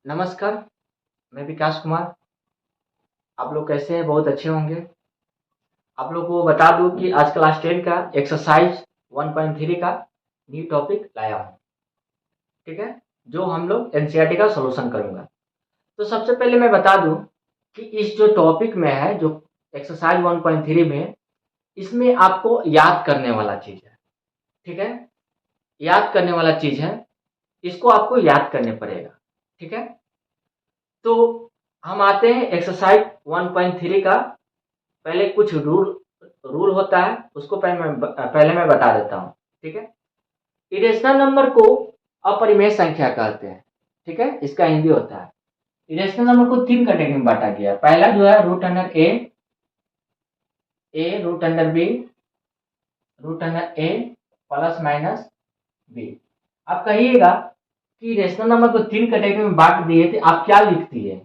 नमस्कार, मैं विकास कुमार। आप लोग कैसे हैं? बहुत अच्छे होंगे। आप लोग को बता दूं कि आज क्लास 10 का एक्सरसाइज 1.3 का न्यू टॉपिक लाया हूं। ठीक है, जो हम लोग एनसीईआरटी का सॉल्यूशन करूंगा। तो सबसे पहले मैं बता दूं कि इस जो टॉपिक में है, जो एक्सरसाइज 1.3 में, इसमें आपको याद करने वाला चीज है। ठीक है, याद करने वाला चीज है, इसको आपको याद करने पड़ेगा। ठीक है, तो हम आते हैं एक्सरसाइज 1.3 का। पहले कुछ रूल रूल होता है, उसको पहले मैं बता देता हूँ। ठीक है, इरेशनल नंबर को अपरिमेय संख्या कहते हैं। ठीक है, इसका हिंदी होता है। इरेशनल नंबर को तीन कैटेगरी में बांटा गया है। पहला जो है root under A root under B, root under A plus minus B. आप कहिएगा कि रेशनल नंबर को तीन कैटेगरी में बांट दिए थे, आप क्या लिखती है?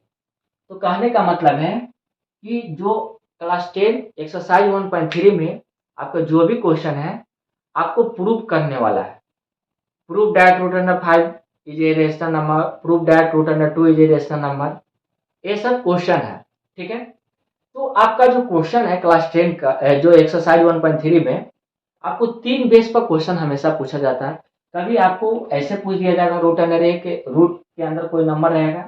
तो कहने का मतलब है कि जो क्लास 10 एक्सरसाइज 1.3 में आपका जो भी क्वेश्चन है, आपको प्रूव करने वाला है। Prove that root under 5 is a rational number, prove that root under 2 is a rational number, ये सब क्वेश्चन है। ठीक है, तो आपका जो क्वेश्चन है क्लास 10 का, जो एक्सरसाइज 1.3 में, आपको तीन बेस पर क्वेश्चन हमेशा पूछा जाता है। कभी आपको ऐसे पूछ दिया जाएगा रूट अंडर ए के रूट के अंदर कोई नंबर रहेगा,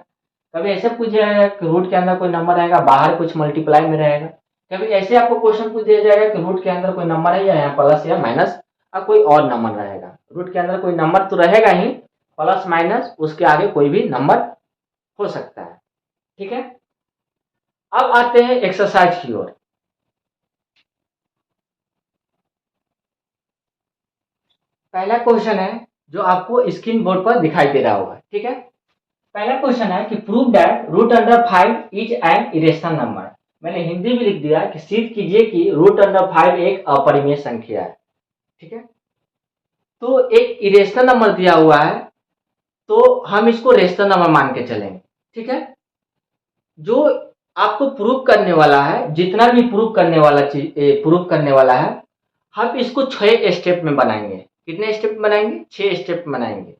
कभी ऐसे पूछ दिया जाएगा कि रूट के अंदर कोई नंबर रहेगा, बाहर कुछ मल्टीप्लाई में रहेगा। कभी ऐसे आपको क्वेश्चन पूछ दिया जाएगा कि रूट के अंदर कोई नंबर है या यहाँ प्लस या माइनस और कोई और नंबर रहेगा। रूट के अंदर कोई नंबर तो रहेगा ही, प्लस माइनस उसके आगे कोई भी नंबर हो सकता है। ठीक है, अब आते हैं एक्सरसाइज की ओर। पहला क्वेश्चन है जो आपको स्क्रीन बोर्ड पर दिखाई दे रहा होगा। ठीक है, पहला क्वेश्चन है कि prove that root under 5 is an irrational number. मैंने हिंदी में लिख दिया कि सिद्ध कीजिए कि रूट अंडर 5 एक अपरिमेय संख्या है। ठीक है, तो एक इरेशनल नंबर दिया हुआ है, तो हम इसको रेशनल नंबर मान के चलेंगे। ठीक है, जो आपको प्रूव करने वाला है, जितना भी प्रूव करने वाला चीज प्रूव करने वाला है, हम इसको 6 स्टेप में बनाएंगे। कितने स्टेप में बनाएंगे? 6 स्टेप में बनाएंगे।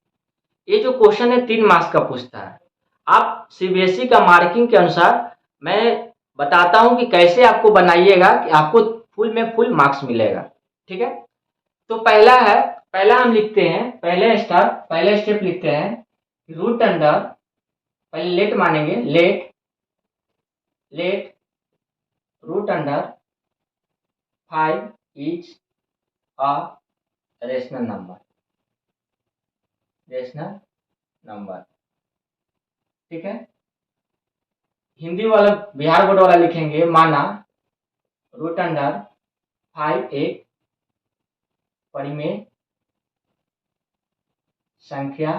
ये जो क्वेश्चन है 3 मार्क्स का पूछता है। आप सीबीएसई का मार्किंग के अनुसार मैं बताता हूं कि कैसे आपको बनाइएगा कि आपको फुल में फुल मार्क्स मिलेगा। ठीक है, तो पहला हम लिखते हैं, पहले स्टेप लिखते हैं रूट अंडर, पहले लेट मानेंगे, let root under 5 is a rational number. ठीक है, हिंदी वाला बिहार बोर्ड वाला लिखेंगे, माना रूट अंडर 5 एक परिमेय संख्या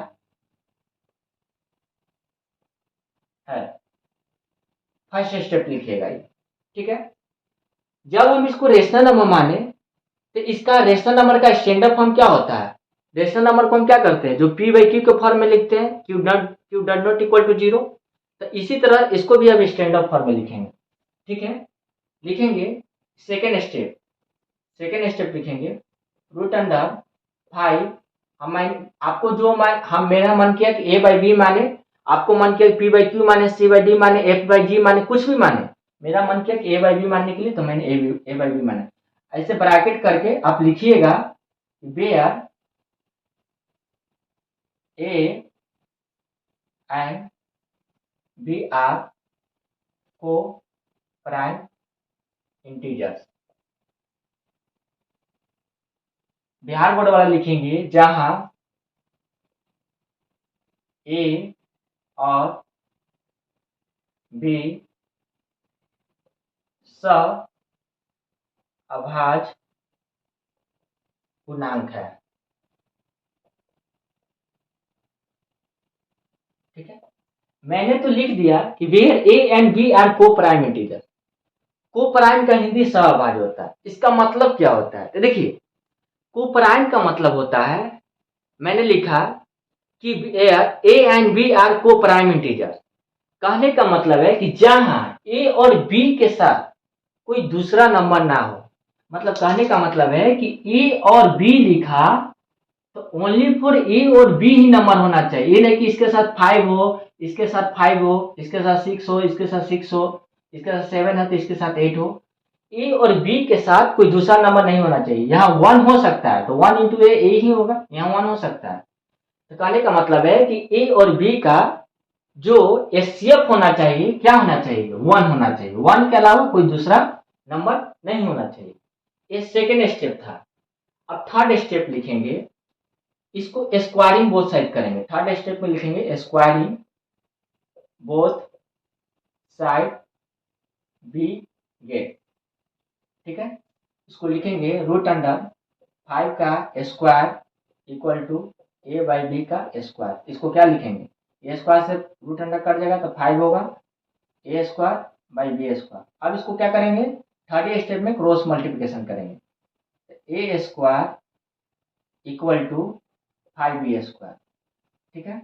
है। फर्स्ट स्टेप लिखिएगा ये। ठीक है, जब हम इसको रेशनल नंबर माने, तो इसका रेशनल नंबर का स्टैंडर्ड फॉर्म क्या होता है? रेशनल नंबर को हम क्या करते हैं, जो पी बाई क्यू के फॉर्म में लिखते हैं, q dot not equal to 0। तो इसी तरह इसको भी हम स्टैंडर्ड फॉर्म में लिखेंगे। ठीक है, लिखेंगे सेकेंड स्टेप लिखेंगे रूट अंडर 5। हम आपको जो हम मेरा मन किया कि ए बाई बी माने, आपको मन किया पी बाई क्यू माने, सी बाई डी माने, एफ बाई जी माने, कुछ भी माने। मेरा मन किया कि ए बाई बी मानने के लिए, तो मैंने ए बाई बी माना। ऐसे ब्रैकेट करके आप लिखिएगा where a and b are coprime integers. Bihar board वाला लिखेंगे जहां ए और बी अभाज्य पूर्णांक है। ठीक है, मैंने तो लिख दिया कि where a and b are coprime integer. Coprime का हिंदी सहअभाज्य होता है। इसका मतलब क्या होता है? तो देखिए, को प्राइम का मतलब होता है, मैंने लिखा कि ए and b are coprime integer. कहने का मतलब है कि जहां ए और बी के साथ कोई दूसरा नंबर ना हो। मतलब कहने का मतलब है कि ए और बी लिखा तो ओनली फॉर ए और बी ही नंबर होना चाहिए। ये नहीं कि इसके साथ 5 हो, इसके साथ 5 हो, इसके साथ 6 हो, इसके साथ 6 हो, इसके साथ 7 है तो इसके साथ 8 हो। ए और बी के साथ कोई दूसरा नंबर नहीं होना चाहिए। यहाँ 1 हो सकता है तो 1 इंटू ए ही होगा, यहाँ 1 हो सकता है। तो कहने का मतलब है कि ए और बी का जो एचसीएफ होना चाहिए क्या होना चाहिए, 1 होना चाहिए। 1 के अलावा कोई दूसरा नंबर नहीं होना चाहिए। ये सेकेंड स्टेप था। अब थर्ड स्टेप लिखेंगे, इसको स्क्वायरिंग बोथ साइड करेंगे। थर्ड स्टेप में लिखेंगे squaring both side we get. ठीक है, इसको लिखेंगे रूट अंडर 5 का square equal to A by B का स्क्वायर। इसको क्या लिखेंगे, ए स्क्वायर से रूट अंडर कट जाएगा तो 5 होगा, A square by B square. अब इसको क्या करेंगे, थर्ड स्टेप में क्रॉस मल्टीप्लिकेशन करेंगे। A square equal to 5b square. ठीक है,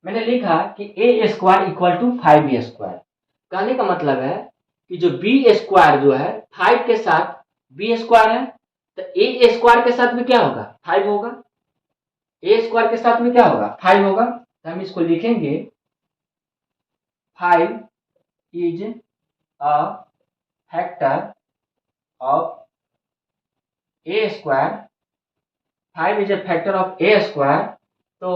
मैंने लिखा कि A square equal to 5b square. कहने का मतलब है कि जो बी स्क्वायर जो है 5 के साथ बी स्क्वायर है, तो ए स्क्वायर के साथ भी क्या होगा, 5 होगा। ए स्क्वायर के साथ में क्या होगा, 5 होगा। तो हम इसको लिखेंगे 5 is a factor of A square. 5 is a factor of A square. तो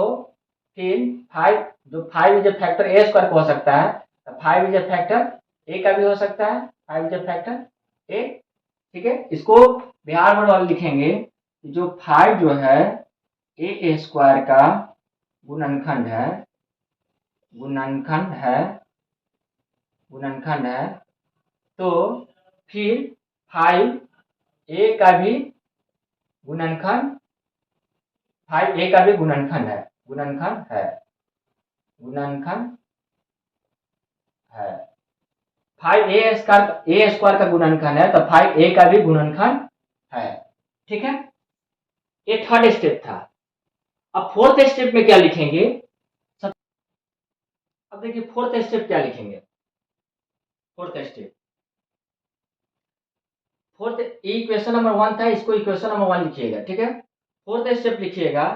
फिर 5 जो 5 is a factor A square का हो सकता है, तो 5 इज ए फैक्टर ए का भी हो सकता है, 5 इज ए फैक्टर ए। ठीक है, इसको बिहार बोर्ड वाले लिखेंगे कि जो 5 जो है ए स्क्वायर का गुणनखंड है, गुणनखंड है, गुणनखंड है। तो फिर 5 ए का भी गुणनखंड, 5 ए का भी गुणनखंड है, गुणनखंड है, गुणनखंड है। 5 ए स्क्वायर का गुणनखंड है तो 5 ए का भी गुणनखंड है। ठीक है, ये थर्ड स्टेप था। अब फोर्थ स्टेप में क्या लिखेंगे, अब देखिए फोर्थ स्टेप क्या लिखेंगे। Fourth step, fourth equation number 1 था, इसको इक्वेशन नंबर 1 लिखिएगा। ठीक है, फोर्थ स्टेप लिखिएगा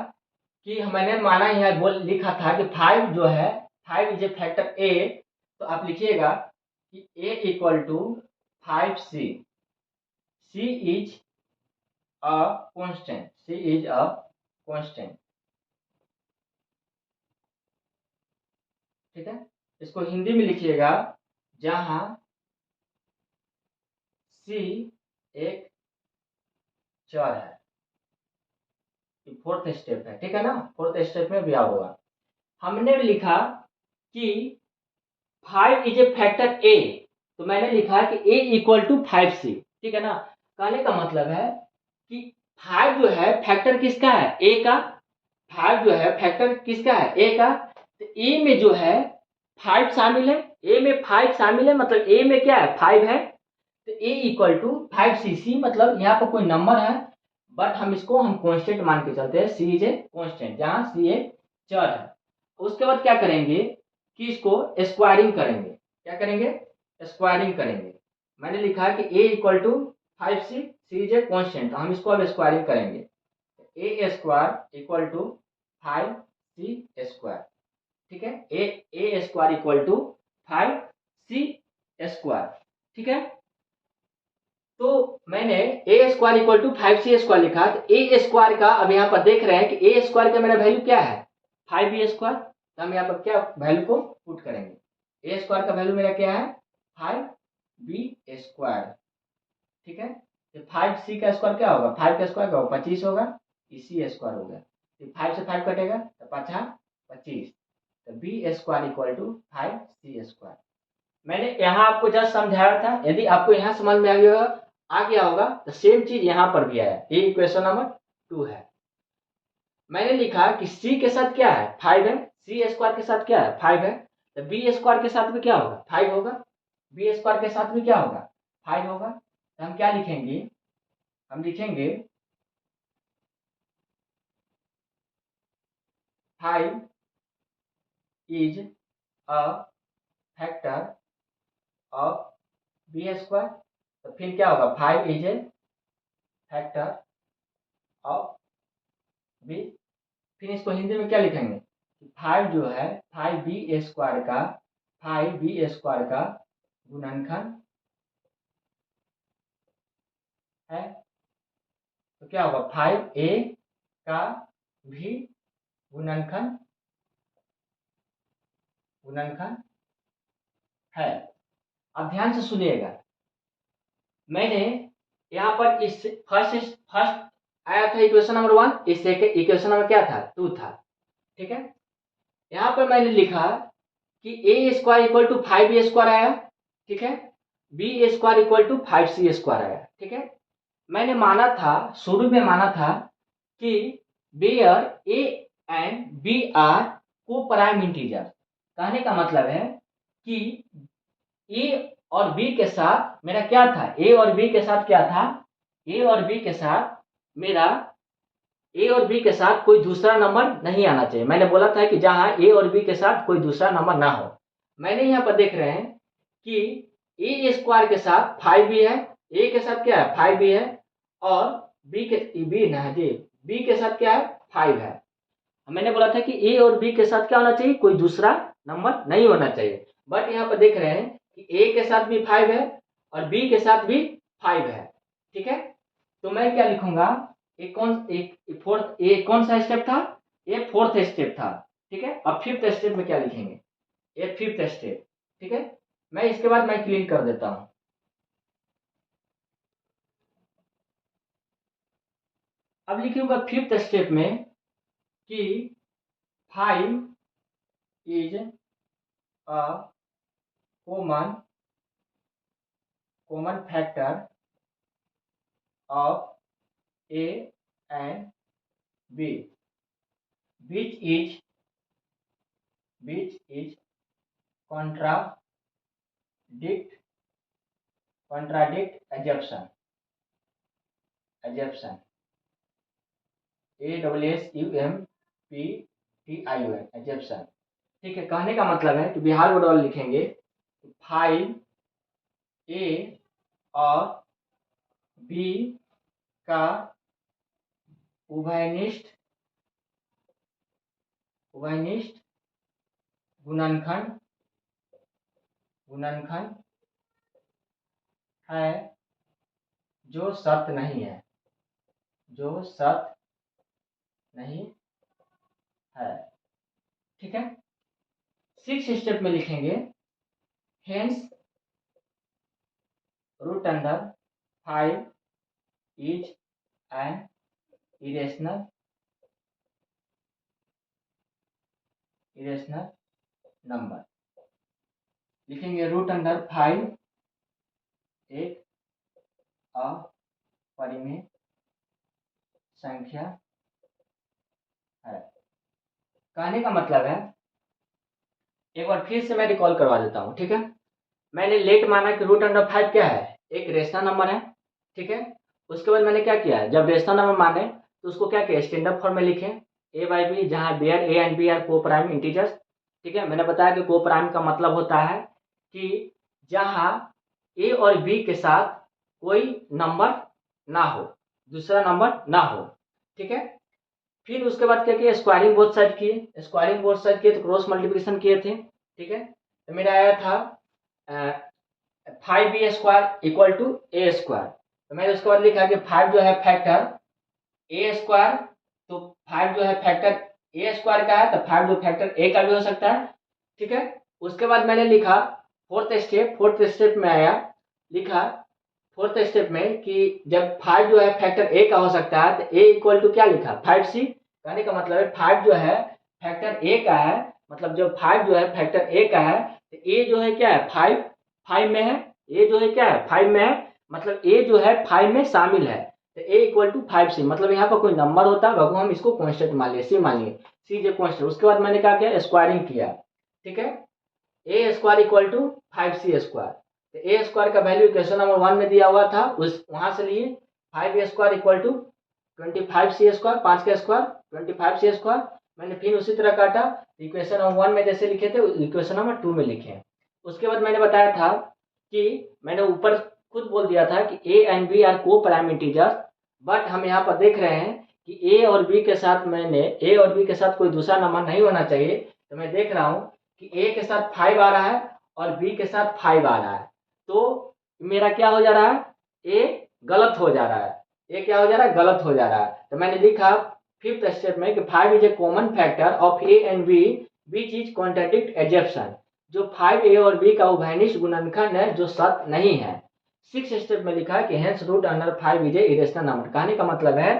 कि मैंने माना यहाँ बोल लिखा था कि 5 जो है 5 इज ए फैक्टर ए। तो आप लिखिएगा कि a equal to 5c, c is a constant, c is a constant. ठीक है, इसको हिंदी में लिखिएगा जहां c एक चर है। फोर्थ स्टेप है, ठीक है ना, फोर्थ स्टेप में भी होगा। हमने लिखा कि 5 इज ए फैक्टर ए, तो मैंने लिखा कि a इक्वल टू 5c। ठीक है ना, कहने का मतलब है कि 5 जो है फैक्टर किसका है, a का। 5 जो है फैक्टर किसका है, a का। तो a में जो है 5 शामिल है, a में 5 शामिल है, मतलब a में क्या है, 5 है। तो a इक्वल टू 5cc, मतलब यहाँ पर कोई नंबर है बट हम इसको हम कांस्टेंट मान के चलते हैं, c इज ए कांस्टेंट, जहां c एक चर है। उसके बाद क्या करेंगे कि इसको स्क्वायरिंग करेंगे। क्या करेंगे, स्क्वायरिंग करेंगे। मैंने लिखा कि a equal to 5c, c is a constant, तो हम इसको अब स्क्वायरिंग करेंगे। a square equal to 5c square. ठीक है, A square equal to 5c square. ठीक है, तो मैंने A square equal to 5c square लिखा। तो ए स्क्वायर का अब यहाँ पर देख रहे हैं कि ए स्क्वायर का मेरा वैल्यू क्या है, 5b स्क्वायर। तो हम यहाँ पर क्या वैल्यू को पुट करेंगे, ए स्क्वायर का वैल्यू मेरा क्या है, 5b स्क्वायर। ठीक है, तो 5c का स्क्वायर क्या होगा, 5 का स्क्वायर क्या होगा, 25 होगा, इसी स्क्वायर हो गया। तो 5 से 5 कटेगा तो 5 25, तो b square equal to 5c square. मैंने यहाँ आपको जस्ट समझाया था, यदि आपको यहाँ समझ में आ गया होगा तो सेम चीज यहाँ पर भी आया। ये इक्वेशन नंबर 2 है। मैंने लिखा कि c के साथ क्या है, 5 है, सी स्क्वायर के साथ क्या है, 5 है। तो बी स्क्वायर के साथ भी क्या होगा, 5 होगा, बी स्क्वायर के साथ भी क्या होगा, 5 होगा। तो हम क्या लिखेंगे, हम लिखेंगे 5 is a factor of b square. तो फिर क्या होगा, 5 is a factor of b फिर इसको हिंदी में क्या लिखेंगे, 5 जो है 5b स्क्वायर का 5b स्क्वायर का गुणनखंड है, तो क्या होगा 5a का भी गुणनखंड है। अब ध्यान से सुनिएगा, मैंने यहाँ पर इस फर्स्ट आया था इक्वेशन नंबर 1, इस इक्वेशन नंबर क्या था 2 था, ठीक है। यहाँ पर मैंने लिखा कि A square equal to 5b square आया, ठीक है, B square equal to 5c square आया, ठीक है। मैंने माना था, शुरू में माना था कि where a and b are coprime integer, कहने का मतलब है कि ए और बी के साथ मेरा क्या था, ए और बी के साथ क्या था, ए और बी के साथ मेरा ए और बी के साथ कोई दूसरा नंबर नहीं आना चाहिए। मैंने बोला था कि जहां ए और बी के साथ कोई दूसरा नंबर ना हो। मैंने यहाँ पर देख रहे हैं कि ए स्क्वायर के साथ 5b है, ए के साथ क्या है 5b है, और बी के साथ क्या है 5 है। मैंने बोला था कि ए और बी के साथ क्या होना चाहिए, कोई दूसरा नंबर नहीं होना चाहिए, बट यहाँ पर देख रहे हैं कि ए के साथ भी 5 है और बी के साथ भी 5 है, ठीक है। तो मैं क्या लिखूंगा, एक कौन सा स्टेप था, ये फोर्थ स्टेप था, ठीक है। अब फिफ्थ स्टेप में क्या लिखेंगे, ये फिफ्थ स्टेप, ठीक है। मैं इसके बाद मैं क्लीन कर देता हूं। अब लिखूंगा फिफ्थ स्टेप में कि 5 is a common factor of a and b which is contradict assumption assumption, ठीक है। कहने का मतलब है कि बिहार बोर्ड वाले लिखेंगे 5a और b का उभयनिष्ठ गुणनखंड है जो सत्य नहीं है, ठीक है। 6 स्टेप में लिखेंगे hence root under 5 is an irrational number. लिखेंगे रूट अंडर 5 एक अपरिमेय संख्या है। कहने का मतलब है, एक बार फिर से मैं रिकॉल करवा देता हूं, ठीक है। मैंने लेट माना कि रूट अंडर 5 क्या है, एक रेशनल नंबर है, ठीक है। उसके बाद मैंने क्या किया, जब रेशनल नंबर माने तो उसको क्या किया, स्टैंडर्ड फॉर्म में लिखे ए बाई बी, जहां where a and b are coprime integers, ठीक है। मैंने बताया कि को प्राइम का मतलब होता है कि जहां ए और बी के साथ कोई नंबर ना हो, दूसरा नंबर ना हो, ठीक है। फिर उसके बाद क्या किया, स्क्वायरिंग बोथ साइड किए, तो क्रॉस मल्टीप्लिकेशन किए थे, ठीक है। तो मेरा आया था 5b square equal to a square. तो मैंने उसके बाद लिखा कि 5 जो है फैक्टर ए स्क्वायर, तो 5 जो है फैक्टर ए स्क्वायर का है, तो 5 जो फैक्टर ए का भी हो सकता है, ठीक है। उसके बाद मैंने लिखा फोर्थ स्टेप में आया, लिखा फोर्थ स्टेप में कि जब 5 जो है फैक्टर ए का हो सकता है, तो ए इक्वल टू क्या लिखा 5c। कहने का मतलब है 5 जो है फैक्टर ए का है, मतलब जब 5 जो है फैक्टर ए का है, तो ए जो है क्या है 5 में है, ए जो है क्या है 5 में है, मतलब ए जो है 5 में शामिल है, तो ए इक्वल टू 5c। मतलब यहाँ पर कोई नंबर होता है, हम इसको कॉन्स्टेंट मान लिए, सी मान लिए, सी जो कॉन्स्टेंट। उसके बाद मैंने क्या किया, स्क्वायरिंग किया, ठीक है। A square equal to 5c square, तो ए स्क्वायर का वैल्यू क्वेश्चन नंबर 1 में दिया हुआ था, उस वहां से लिए 5a square equal to 25c square, 5 का स्क्वायर 25c स्क्वायर। मैंने फिर उसी तरह काटा, इक्वेशन नंबर 1 में जैसे लिखे थे इक्वेशन नंबर 2 में लिखे। उसके बाद मैंने बताया था कि मैंने ऊपर खुद बोल दिया था कि ए and b are coprime integers, but हम यहाँ पर देख रहे हैं कि ए और बी के साथ कोई दूसरा नंबर नहीं होना चाहिए, तो मैं देख रहा हूँ कि ए के साथ 5 आ रहा है और बी के साथ 5 आ रहा है, तो मेरा क्या हो जा रहा है, ए गलत हो जा रहा है, ए क्या हो जा रहा है, गलत हो जा रहा है। तो मैंने लिखा फिफ्थ स्टेप में कि 5 is a common factor of a and b which is contradict assumption, जो 5 ए और बी का उभयनिष्ठ गुणनखंड है जो सत्य नहीं है। सिक्स स्टेप में लिखा है कि hence root under 5 is a irrational number. कहने का मतलब है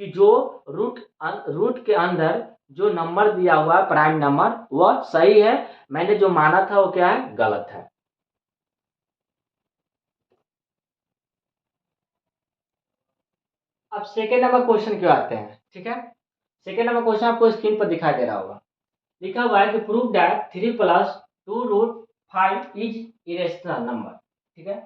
कि जो रूट के अंदर जो नंबर दिया हुआ है प्राइम नंबर वह सही है, मैंने जो माना था वो क्या है, गलत है। अब सेकेंड नंबर क्वेश्चन क्यों आते हैं, ठीक है। सेकेंड नंबर क्वेश्चन आपको स्क्रीन पर दिखाई दे रहा होगा, लिखा हुआ है कि prove that 3 + 2√5 is irrational number, ठीक है।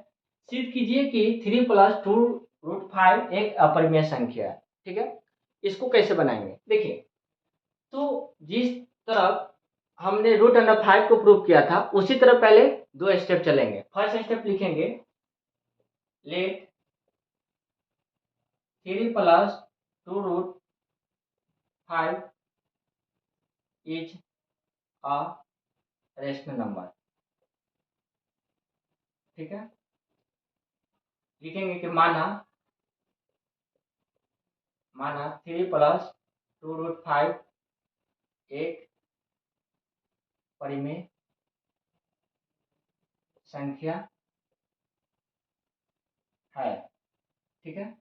सिद्ध कीजिए कि 3 + 2√5 एक अपरिमेय संख्या है, ठीक है। इसको कैसे बनाएंगे, देखिए, तो जिस तरफ हमने √5 को प्रूव किया था उसी तरह पहले 2 स्टेप चलेंगे। फर्स्ट स्टेप लिखेंगे, let 3 + 2√5 is a rational number, ठीक है। लिखेंगे कि माना 3 + 2√5 एक परिमेय संख्या है, ठीक है।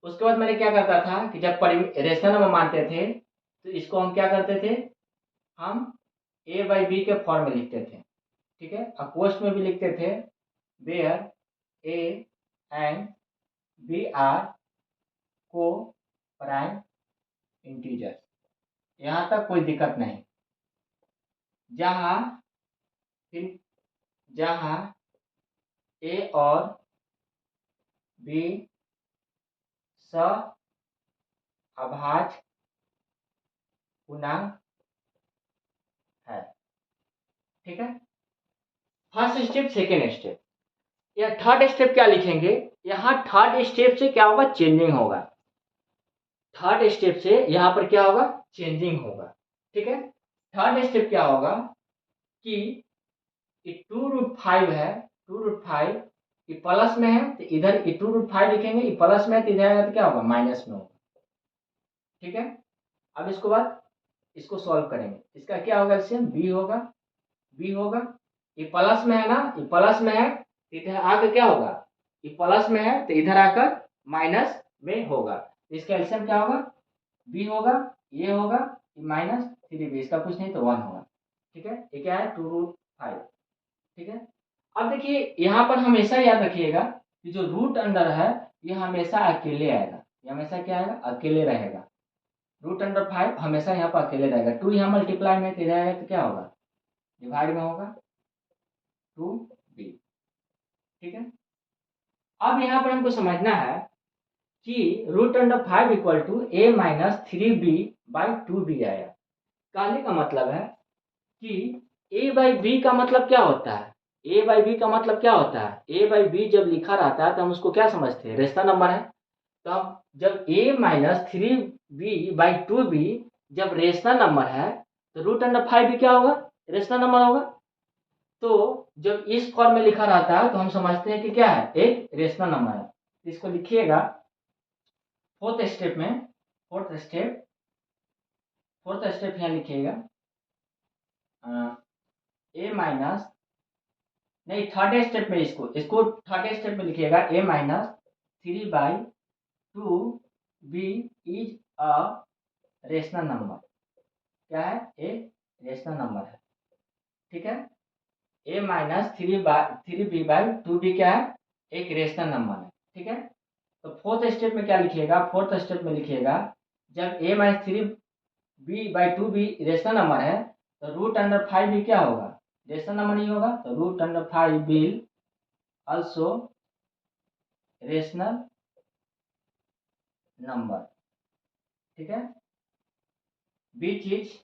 उसके बाद मैंने क्या करता था कि जब रेशनल नंबर मानते थे तो इसको हम क्या करते थे, हम a/b के फॉर्म में लिखते थे, ठीक है। अपोस्ट में भी लिखते थे, where a and b are coprime integer, यहाँ तक कोई दिक्कत नहीं। जहाँ जहाँ a और b अभाज्य पूर्णांक है, ठीक है। फर्स्ट स्टेप, सेकेंड स्टेप, या थर्ड स्टेप क्या लिखेंगे, यहाँ थर्ड स्टेप से क्या होगा, चेंजिंग होगा। थर्ड स्टेप से यहाँ पर क्या होगा, चेंजिंग होगा, ठीक है। थर्ड स्टेप क्या होगा कि 2√5 है, 2√5 ये प्लस में है तो इधर 2√5 लिखेंगे, ये प्लस में है तो इधर आएगा तो क्या होगा, माइनस में होगा, ठीक है। अब इसको बाद इसको सॉल्व करेंगे, इसका क्या होगा, इससे बी होगा, बी होगा, ये प्लस में है ना, ये प्लस में है तो इधर आकर क्या होगा, ये प्लस में है तो इधर आकर माइनस में होगा, इसका एलसीएम क्या होगा, बी होगा, ये होगा, ये -3b, इसका कुछ नहीं तो 1 होगा, ठीक है। ये क्या है, 2√5, ठीक है। अब देखिए यहाँ पर हमेशा याद रखिएगा कि जो रूट अंडर है ये हमेशा अकेले आएगा, ये हमेशा क्या आएगा, अकेले रहेगा। √5 हमेशा यहाँ पर अकेले रहेगा। 2 यहाँ मल्टीप्लाई में तो रहेगा तो क्या होगा, डिवाइड में होगा 2b, ठीक है। अब यहाँ पर हमको समझना है कि √5 = a-3b/2b आया। कहने का मतलब है कि a/b का मतलब क्या होता है, a/b का मतलब क्या होता है, a/b जब लिखा रहता है तो हम उसको क्या समझते हैं, रेशनल नंबर है। तो हम जब a-3b/2b जब रेशनल नंबर है तो √5 भी क्या होगा, रेशनल नंबर होगा। तो जब इस फॉर्म में लिखा रहता है तो हम समझते हैं कि क्या है, एक रेशनल नंबर है। इसको लिखिएगा फोर्थ स्टेप में, फोर्थ स्टेप यहाँ लिखिएगा, ए माइनस नहीं, थर्ड स्टेप में इसको थर्ड स्टेप में लिखिएगा, a-3/2b is a rational number, क्या है, एक रेशनल नंबर है, ठीक है। a-3b/2b क्या है, एक रेशनल नंबर है, ठीक है। तो फोर्थ स्टेप में क्या लिखिएगा, फोर्थ स्टेप में लिखिएगा जब a-3b/2b रेशनल नंबर है तो √5 भी क्या होगा, रेशनल नंबर नहीं होगा, तो √5 विल आल्सो रेशनल नंबर, ठीक है। बीच इज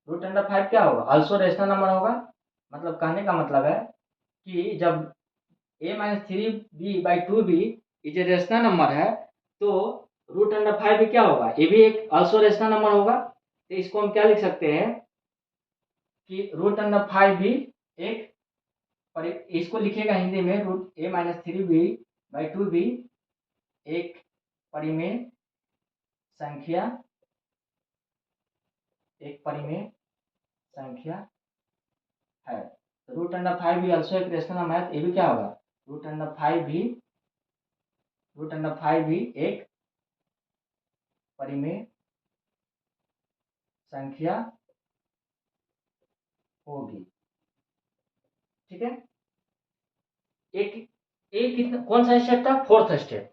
√5 क्या होगा, आल्सो रेशनल नंबर होगा। मतलब कहने का मतलब है कि जब a-3b/2b ये जो रेशनल नंबर है तो रूट अंडर 5 भी क्या होगा, ये भी एक ऑल्सो रेशनल नंबर होगा। तो इसको हम क्या लिख सकते हैं कि रूट अंडर 5 भी एक, और इसको लिखिएगा हिंदी में रूट ए माइनस 3b/2 भी एक परिमेय संख्या, एक परिमेय संख्या है। रूट अंडर 5 भी ऑल्सो एक रेशनल नंबर है, तो ये भी क्या होगा, रूट अंडर 5 भी एक परिमेय संख्या होगी। ठीक है, एक एक कितना, कौन सा स्टेप था, फोर्थ स्टेप।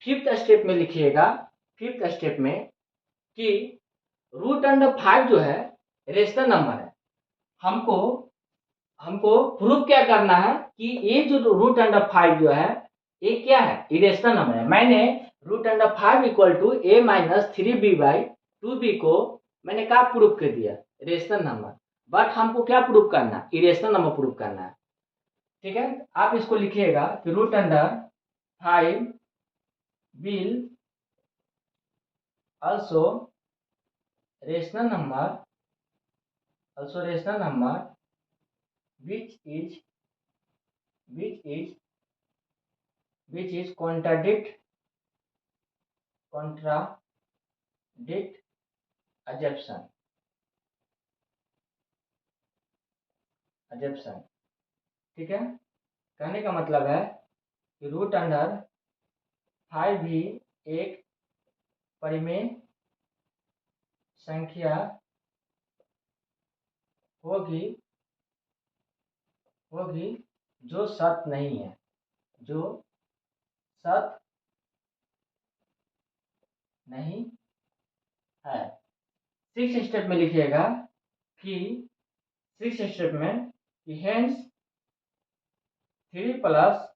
फिफ्थ स्टेप में लिखिएगा, फिफ्थ स्टेप में कि रूट अंडर 5 जो है रेशनल नंबर है, हमको हमको प्रूफ क्या करना है कि ये जो रूट अंडर 5 जो है ये क्या है, इरेशनल नंबर है। मैंने root under 5 equal to a minus 3b/2b को मैंने क्या प्रूफ कर दिया, रेशनल नंबर। बट हमको क्या प्रूफ करना, इरेशनल नंबर प्रूफ करना है। ठीक है, आप इसको लिखिएगा कि root under 5 will also rational number which is contradict assumption। ठीक है, कहने का मतलब है कि रूट अंडर 5 भी एक परिमेय संख्या होगी जो सत्य नहीं है, जो सत्य नहीं है। सिक्स स्टेप में लिखिएगा कि सिक्स स्टेप में कि hence 3 plus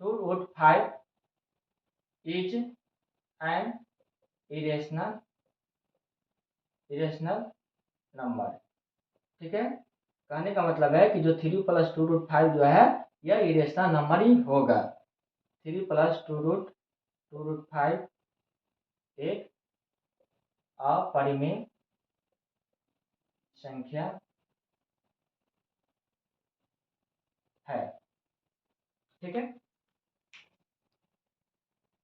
2√5 is an irrational number. ठीक है, कहने का मतलब है कि जो 3 प्लस 2√5 जो है यह इरेशनल नंबर ही होगा। 3 प्लस 2√5 एक अपरिमेय संख्या है। ठीक है,